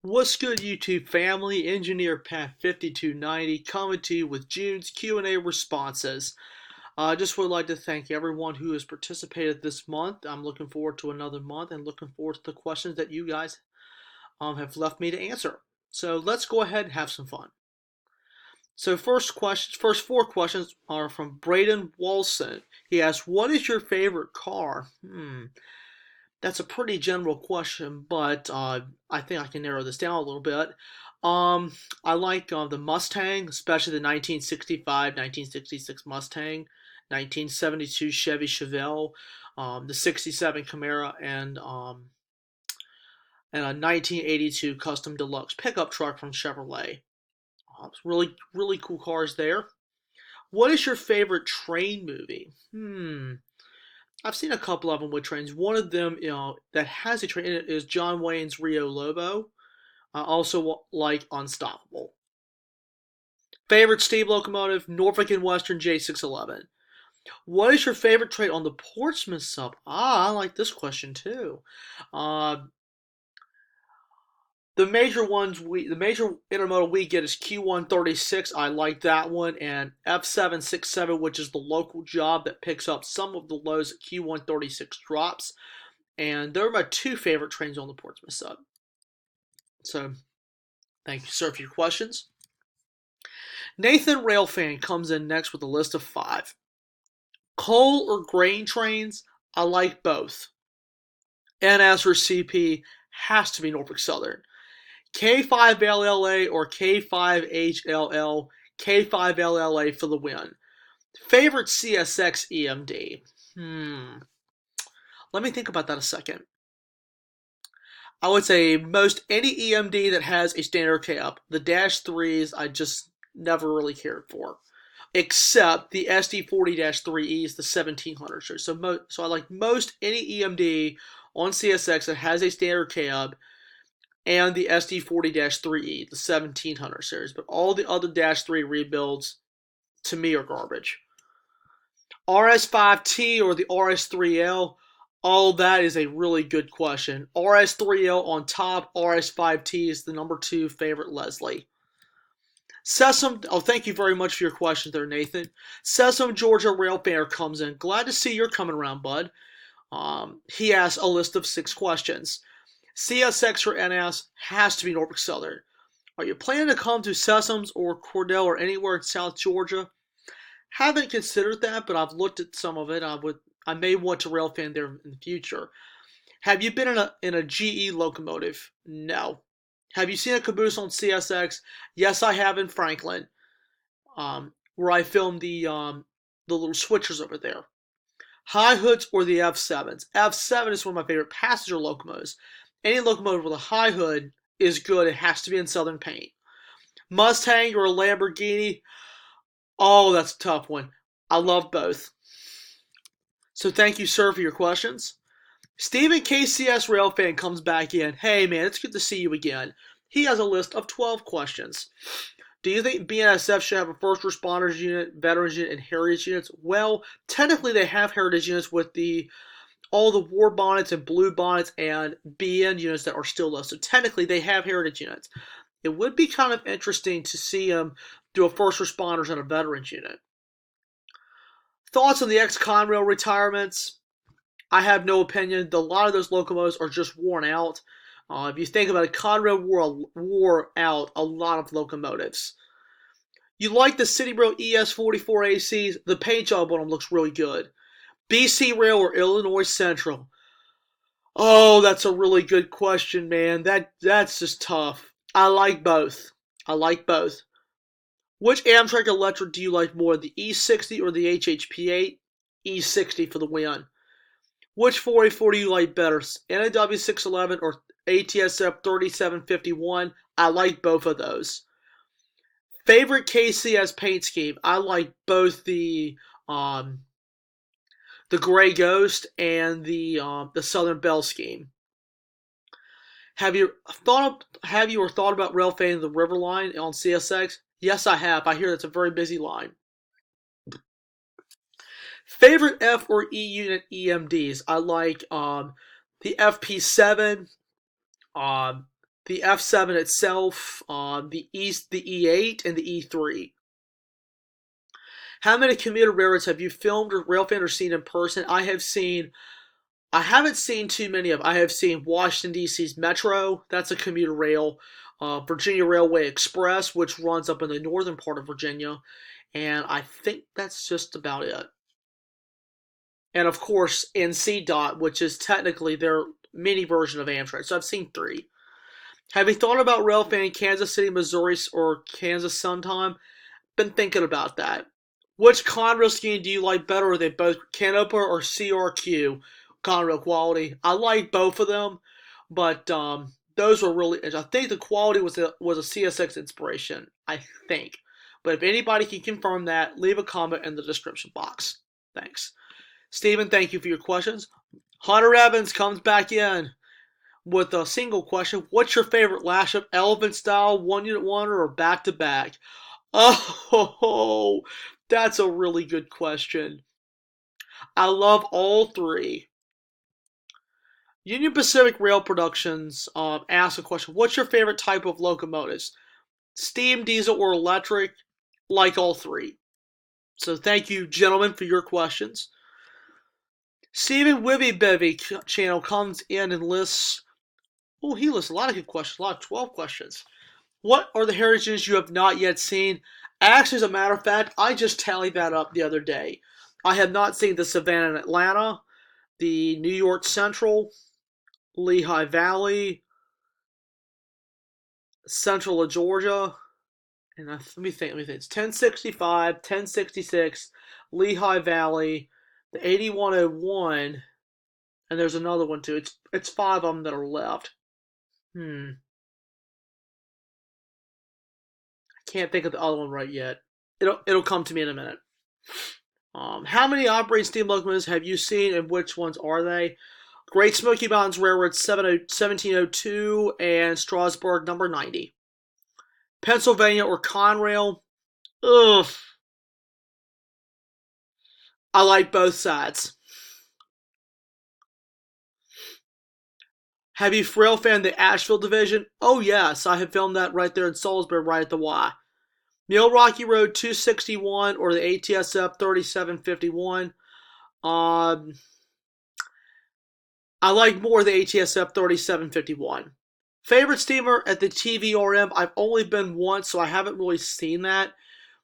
What's good, YouTube family? Engineer Pat 5290 coming to you with June's Q&A responses. I just would like to thank everyone who has participated this month. I'm looking forward to another month and looking forward to the questions that you guys have left me to answer. So let's go ahead and have some fun. So first four questions are from Braden Walson. He asks, "What is your favorite car?" That's a pretty general question, but I think I can narrow this down a little bit. I like the Mustang, especially the 1965, 1966 Mustang, 1972 Chevy Chevelle, the 67 Camaro, and a 1982 Custom Deluxe pickup truck from Chevrolet. Really, really cool cars there. What is your favorite train movie? I've seen a couple of them with trains. One of them, that has a train in it is John Wayne's Rio Lobo. I also like Unstoppable. Favorite steam locomotive, Norfolk and Western J611. What is your favorite train on the Portsmouth sub? I like this question too. Uh, the major intermodal we get is Q136. I like that one, and F767, which is the local job that picks up some of the loads that Q136 drops. And they're my two favorite trains on the Portsmouth sub. So, thank you, sir, for your questions. Nathan Railfan comes in next with a list of 5. Coal or grain trains, I like both. And as for CP, has to be Norfolk Southern. K5LLA or K5HLL, K5LLA for the win. Favorite CSX EMD? Let me think about that a second. I would say most any EMD that has a standard cab. The Dash 3s I just never really cared for. Except the SD40-3Es, the 1700 series. So I like most any EMD on CSX that has a standard cab and the SD40-3E, the 1700 series. But all the other Dash 3 rebuilds, to me, are garbage. RS5T or the RS3L, all that is a really good question. RS3L on top, RS5T is the number 2 favorite Leslie. Sesame, thank you very much for your question there, Nathan. Sesame Georgia Railfan comes in. Glad to see you're coming around, bud. He asks a list of 6 questions. CSX or NS has to be Norfolk Southern. Are you planning to come to Sesame's or Cordell or anywhere in South Georgia? Haven't considered that, but I've looked at some of it. I may want to Railfan there in the future. Have you been in a GE locomotive? No. Have you seen a caboose on CSX? Yes, I have in Franklin, where I filmed the little switchers over there. High hoods or the F7s? F7 is one of my favorite passenger locomotives. Any locomotive with a high hood is good. It has to be in Southern paint. Mustang or a Lamborghini? Oh, that's a tough one. I love both. So thank you, sir, for your questions. Stephen KCS Railfan comes back in. Hey, man, it's good to see you again. He has a list of 12 questions. Do you think BNSF should have a first responders unit, veterans unit, and heritage units? Well, technically they have heritage units with all the war bonnets and blue bonnets and BN units that are still low. So technically they have heritage units. It would be kind of interesting to see them do a first responders and a veterans unit. Thoughts on the ex-Conrail retirements? I have no opinion. A lot of those locomotives are just worn out. If you think about it, Conrail wore out a lot of locomotives. You like the City Rail ES44 ACs? The paint job on them looks really good. BC Rail or Illinois Central? Oh, that's a really good question, man. That's just tough. I like both. I like both. Which Amtrak Electric do you like more, the E60 or the HHP8? E60 for the win. Which 484 do you like better, NAW 611 or ATSF 3751? I like both of those. Favorite KCS paint scheme? I like both the Gray Ghost and the Southern Belle scheme. Have you thought about railfan the River Line on CSX? Yes, I have. I hear that's a very busy line. Favorite F or E unit EMDs? I like the FP7, the F7 itself, the E8, and the E3. How many commuter railroads have you filmed or railfan or seen in person? I haven't seen too many of them. I have seen Washington, D.C.'s Metro. That's a commuter rail. Virginia Railway Express, which runs up in the northern part of Virginia. And I think that's just about it. And of course, NC which is technically their mini version of Amtrak. So I've seen 3. Have you thought about railfan in Kansas City, Missouri, or Kansas sometime? Been thinking about that. Which Conrail scheme do you like better? Are they both Canoper or CRQ Conrail quality? I like both of them, but those were really. I think the quality was a CSX inspiration. I think, but if anybody can confirm that, leave a comment in the description box. Thanks, Stephen. Thank you for your questions. Hunter Evans comes back in with a single question. What's your favorite lash up? Elephant style, 1-unit wonder, or back to back? Oh, that's a really good question. I love all 3. Union Pacific Rail Productions asked a question. What's your favorite type of locomotives? Steam, diesel, or electric? Like all 3. So thank you, gentlemen, for your questions. Stephen Wibby Bevy channel comes in and lists. Oh, he lists a lot of good questions. A lot of 12 questions. What are the heritages you have not yet seen? Actually, as a matter of fact, I just tallied that up the other day. I have not seen the Savannah in Atlanta, the New York Central, Lehigh Valley, Central of Georgia, and let me think. It's 1065, 1066, Lehigh Valley, the 8101, and there's another one too. It's 5 of them that are left. Can't think of the other one right yet. It'll come to me in a minute. How many operating steam locomotives have you seen, and which ones are they? Great Smoky Mountains Railroad 1702 and Strasburg number 90. Pennsylvania or Conrail? Ugh. I like both sides. Have you rail fanned the Asheville division? Oh yes, I have filmed that right there in Salisbury, right at the Y. Mill Rocky Road 261 or the ATSF 3751. I like more the ATSF 3751. Favorite steamer at the TVRM? I've only been once, so I haven't really seen that.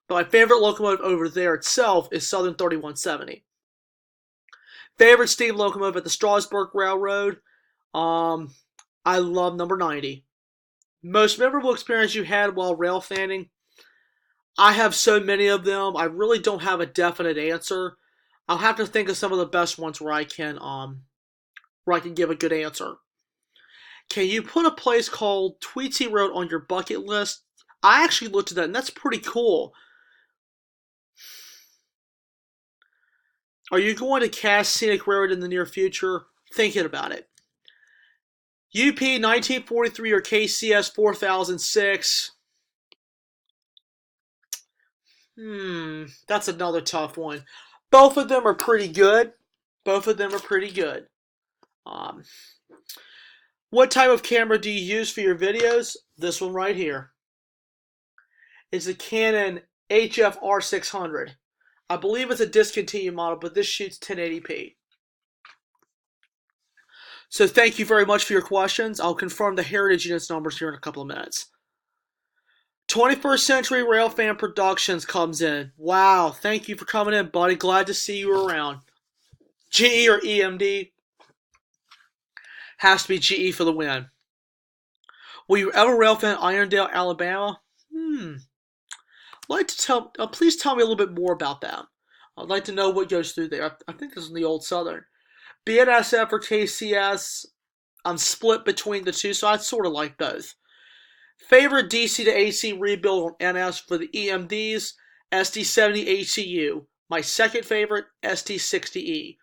But my favorite locomotive over there itself is Southern 3170. Favorite steam locomotive at the Strasburg Railroad? I love number 90. Most memorable experience you had while rail fanning? I have so many of them. I really don't have a definite answer. I'll have to think of some of the best ones where I can give a good answer. Can you put a place called Tweetsy Road on your bucket list? I actually looked at that, and that's pretty cool. Are you going to cast Scenic Railroad in the near future? Thinking about it. UP 1943 or KCS 4006? That's another tough one. Both of them are pretty good. What type of camera do you use for your videos? This one right here. It's a Canon HF-R600. I believe it's a discontinued model, but this shoots 1080p. So thank you very much for your questions. I'll confirm the heritage units numbers here in a couple of minutes. 21st Century Railfan Productions comes in. Wow, thank you for coming in, buddy. Glad to see you around. GE or EMD? Has to be GE for the win. Will you ever railfan Irondale, Alabama? Please tell me a little bit more about that. I'd like to know what goes through there. I think this is in the old Southern. BNSF or KCS? I'm split between the two, so I sort of like both. Favorite DC to AC rebuild on NS for the EMDs? SD70 ACU. My second favorite, ST60E.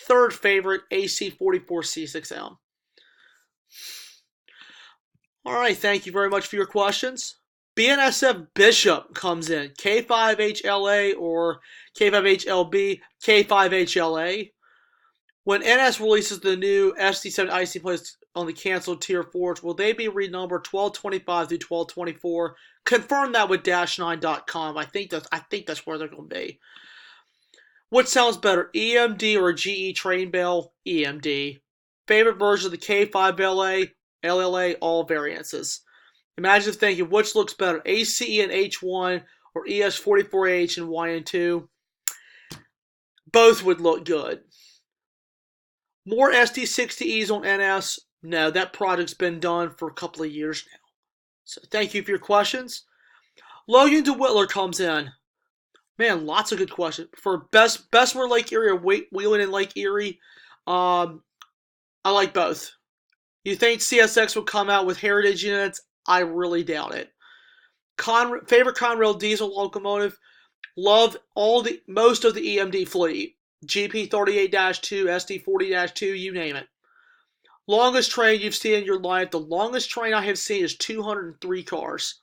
Third favorite, AC44C6M. Alright, thank you very much for your questions. BNSF Bishop comes in. K5HLA or K5HLB, K5HLA. When NS releases the new SD70 IC on the canceled Tier 4s, will they be renumbered 1225 through 1224? Confirm that with dash9.com. I think that's where they're going to be. What sounds better, EMD or GE train bell? EMD. Favorite version of the K5LA? LLA, all variances. Imagine thinking, which looks better, ACE and H1 or ES44H and YN2? Both would look good. More SD60Es on NS? No, that project's been done for a couple of years now. So thank you for your questions. Logan DeWittler comes in. Man, lots of good questions. For Bessemer Lake Erie or Wheeling in Lake Erie, I like both. You think CSX will come out with heritage units? I really doubt it. Favorite Conrail diesel locomotive? Love most of the EMD fleet. GP38-2, SD40-2, you name it. Longest train you've seen in your life? The longest train I have seen is 203 cars.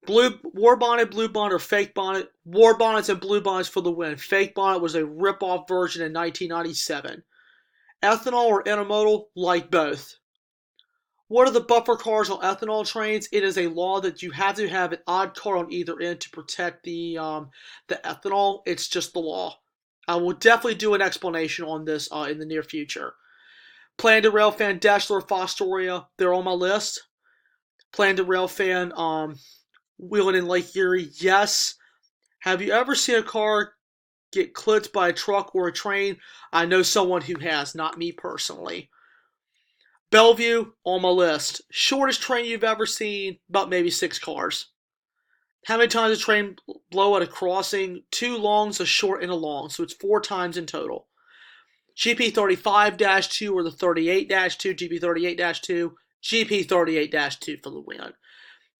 War bonnet, blue bonnet, or fake bonnet? War bonnets and blue bonnets for the win. Fake bonnet was a rip-off version in 1997. Ethanol or intermodal? Like both. What are the buffer cars on ethanol trains? It is a law that you have to have an odd car on either end to protect the ethanol. It's just the law. I will definitely do an explanation on this in the near future. Plan to Rail fan, Daschler, Fostoria, they're on my list. Plan to Rail fan, Wheeling in Lake Erie, yes. Have you ever seen a car get clipped by a truck or a train? I know someone who has, not me personally. Bellevue, on my list. Shortest train you've ever seen, about maybe 6 cars. How many times does a train blow at a crossing? 2 longs, a short, and a long. So it's 4 times in total. GP35-2 or the 38-2, GP38-2, GP38-2 for the win.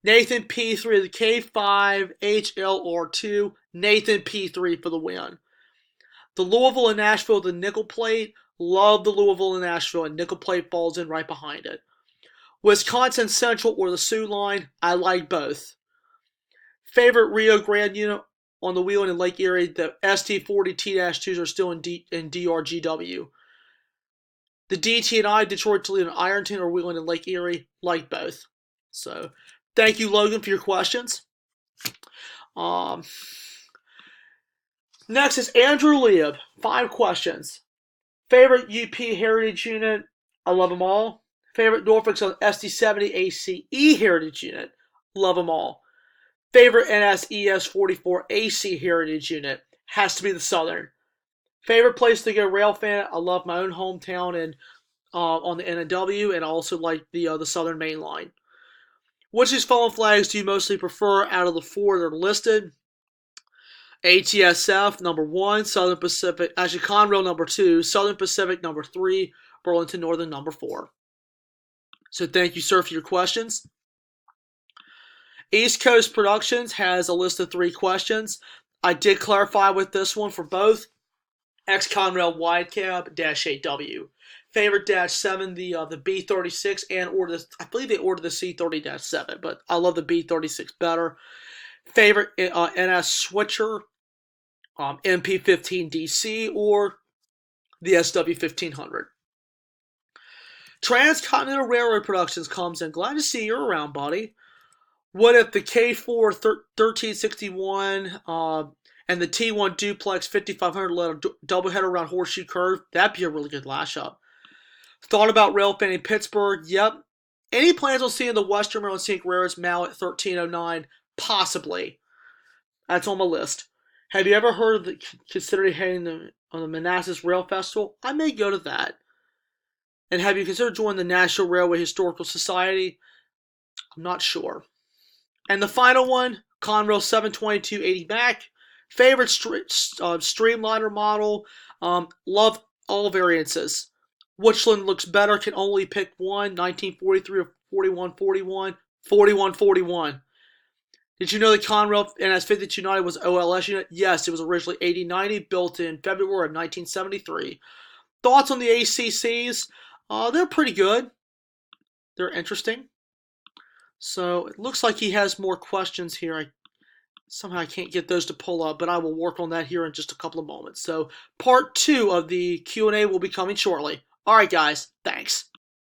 Nathan P3 of the K5 HLR2, Nathan P3 for the win. The Louisville and Nashville, the nickel plate. Love the Louisville and Nashville, and nickel plate falls in right behind it. Wisconsin Central or the Sioux Line, I like both. Favorite Rio Grande unit on the Wheeling in Lake Erie, the ST40T-2s are still in DRGW. The DT&I, Detroit, Toledo, and Ironton or Wheeling in Lake Erie, like both. So, thank you, Logan, for your questions. Next is Andrew Lieb. 5 questions. Favorite UP Heritage Unit? I love them all. Favorite Norfolk Southern SD70 ACE Heritage Unit? Love them all. Favorite NSES 44 AC Heritage Unit? Has to be the Southern. Favorite place to go rail fan? I love my own hometown and on the NW, and I also like the Southern Main Line. Which of these following flags do you mostly prefer out of the 4 that are listed? ATSF number 1, Southern Pacific, actually Conrail number 2, Southern Pacific number 3, Burlington Northern number 4. So thank you, sir, for your questions. East Coast Productions has a list of 3 questions. I did clarify with this one for both. Ex-Conrail Wide Cab -8W. Favorite -7, the B36, and I believe they ordered the C30-7, but I love the B36 better. Favorite NS switcher, MP15DC or the SW1500. Transcontinental Railroad Productions comes in. Glad to see you're around, buddy. What if the K4 1361 and the T1 Duplex 5500 let a doubleheader around Horseshoe Curve? That'd be a really good lash up. Thought about rail fan in Pittsburgh? Yep. Any plans on seeing the Western Maryland Scenic Railroad's Mallet 1309? Possibly. That's on my list. Have you ever heard of considering heading on the Manassas Rail Festival? I may go to that. And have you considered joining the National Railway Historical Society? I'm not sure. And the final one, Conrail 72280 Mac. Favorite streamliner model. Love all variances. Which one looks better? Can only pick one. 1943 or 4141. 4141. Did you know the Conrail NS5290 was OLS unit? Yes, it was originally 8090, built in February of 1973. Thoughts on the ACCs? They're pretty good. They're interesting. So it looks like he has more questions here. Somehow I can't get those to pull up, but I will work on that here in just a couple of moments. So part 2 of the Q&A will be coming shortly. All right, guys. Thanks.